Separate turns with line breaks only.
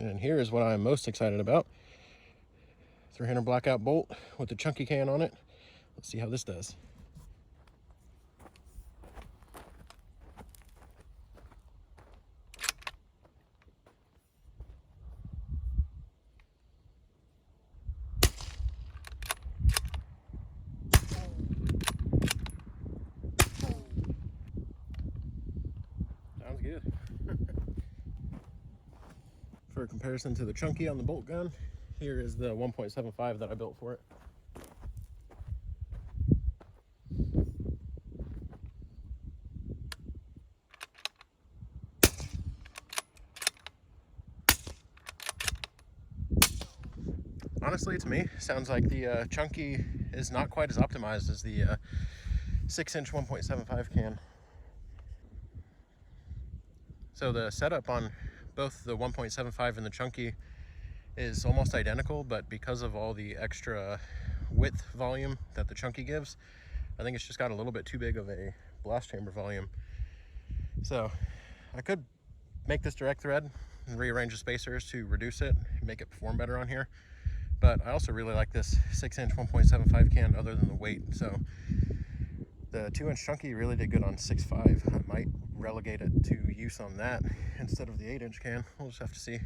And here is what I'm most excited about. 300 Blackout bolt with the chunky can on it. Let's see how this does. Sounds good. For comparison to the chunky on the bolt gun, here is the 1.75 that I built for it. Honestly, to me, sounds like the chunky is not quite as optimized as the 6-inch 1.75 can. So the setup on both the 1.75 and the chunky is almost identical, but because of all the extra width volume that the chunky gives, I think it's just got a little bit too big of a blast chamber volume. So I could make this direct thread and rearrange the spacers to reduce it and make it perform better on here. But I also really like this 6-inch 1.75 can other than the weight. So the 2-inch chunky really did good on 6.5. I might relegate it to use on that instead of the 8-inch can. We'll just have to see.